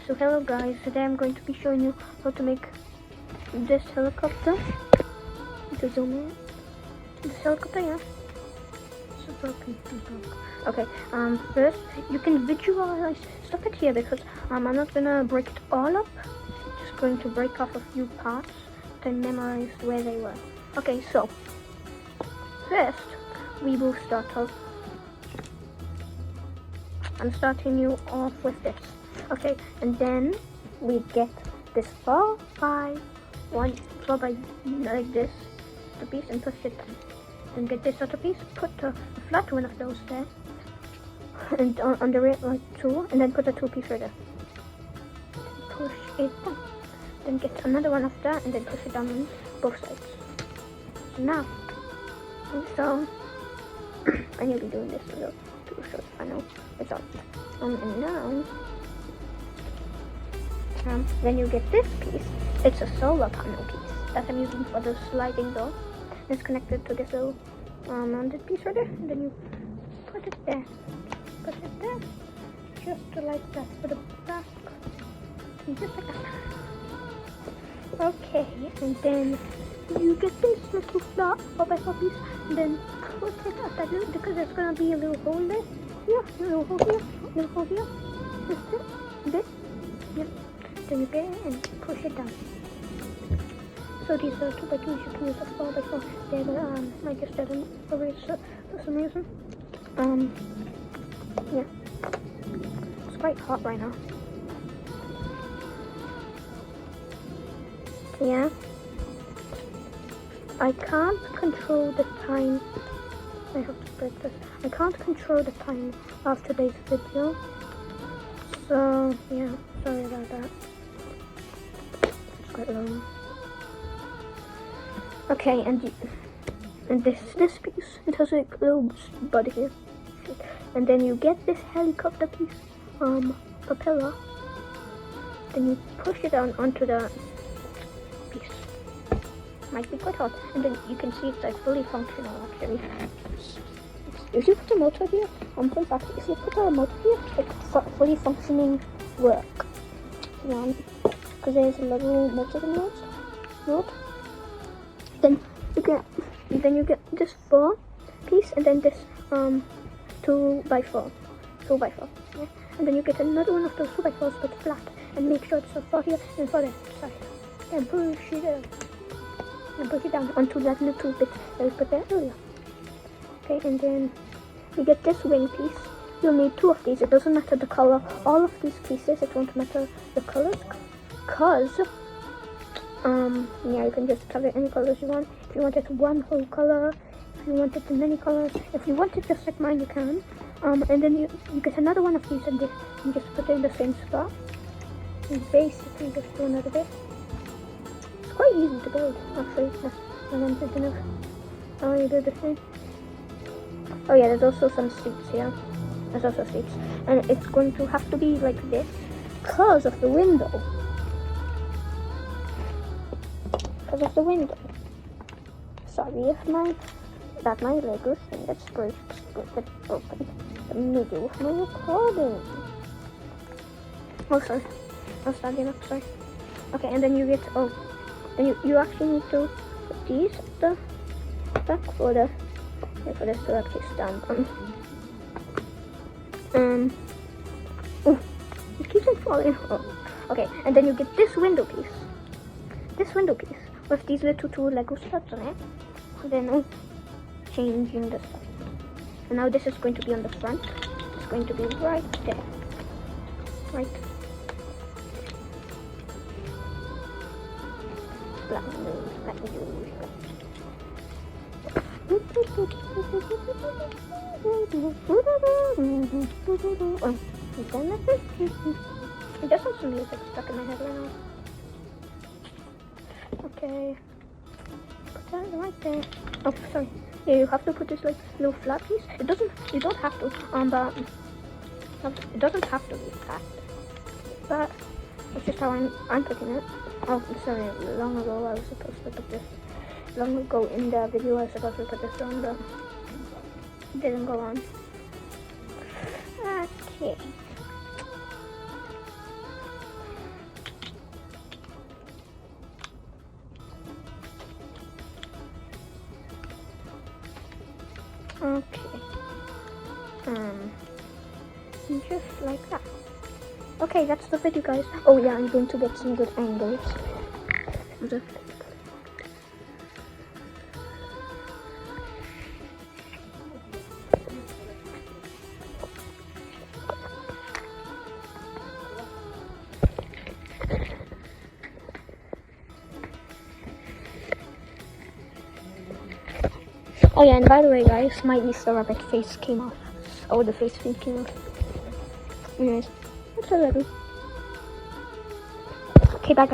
So hello guys, today I'm going to be showing you how to make this helicopter. To zoom in. This helicopter, yeah. Super broken. Okay, first you can visualize, stop it here because I'm not gonna break it all up. Just going to break off a few parts to memorize where they were. Okay, so first we will start off. I'm starting you off with this. Okay, and then we get this 4 by like this, the piece, and push it down. Then get this other piece, put a flat one of those there, and under it like 2, and then put a 2-piece right there. Push it down. Then get another one of that, and then push it down on both sides. So now, I need to be doing this a little too short. I know it's all. And now. Then you get this piece. It's a solar panel piece that I'm using for the sliding door. It's connected to this little mounted piece right there. And then you put it there. Put it there. Just like that for the back. And just like that. Okay, and then you get this little flat 4x4 piece. And then put it at that little, because there's gonna be a little hole there. Here, a little hole here, a little hole here. Just this. Yep. Then you get it and push it down. So these are 2x2s, you can use a 4x4. They're I guess they're for some reason. Yeah. It's quite hot right now. Yeah. I can't control the time. I have to break this. I can't control the time of today's video. So yeah, sorry about that. It's quite long. Okay, and this piece, it has a little body here, and then you get this helicopter piece, propeller. Then you push it down onto the piece. Might be quite hot, and then you can see it's like fully functional actually. If you put a motor here, fun fact, if you put a motor here, it's fully functioning work. Yeah, because there's a little motor in mode. Then you get this 4 piece, and then this 2x4, yeah. And then you get another one of those 2x4s but flat, and make sure it's a 4 here and 4 there. Sorry. Then push it down. And push it down onto that little bit that we put there earlier. Okay, and then we get this wing piece. You'll need 2 of these. It doesn't matter the color. All of these pieces, it won't matter the colors, cause yeah, you can just cover any colors you want. If you want it one whole color, if you want it in many colors, if you want it just like mine, you can. And then you get another one of these, and just put it in the same spot. And basically just do another bit. It's quite easy to build, actually. And I'm thinking of how you do the thing. Oh yeah, there's also some seats here. There's also seats. And it's going to have to be like this because of the window. Because of the window. Sorry if my Lego thing gets broken the middle of my recording. Oh sorry. I was standing up, sorry. Okay, and then you get then you actually need to put these at the back for this to actually stand on. Oh, it keeps on falling. Oh, okay, and then you get this window piece. With these little 2 Lego studs on it. And then changing the side. And now this is going to be on the front. It's going to be right there. Right. It does have some music stuck in my head right now. Okay, put that right there. Oh, sorry. Yeah, you have to put this like little flat piece. You don't have to, but it doesn't have to be flat. But it's just how I'm putting it. Oh, sorry. Long ago I was supposed to put this. Long ago in the video I was supposed to put this on, but it didn't go on. Okay. Okay. Just like that. Okay, that's the video, guys. Oh yeah, I'm going to get some good angles. Oh yeah, and by the way, guys, my Easter rabbit face came off. Oh, the face thing came off. Anyways, that's a little. Okay, bye.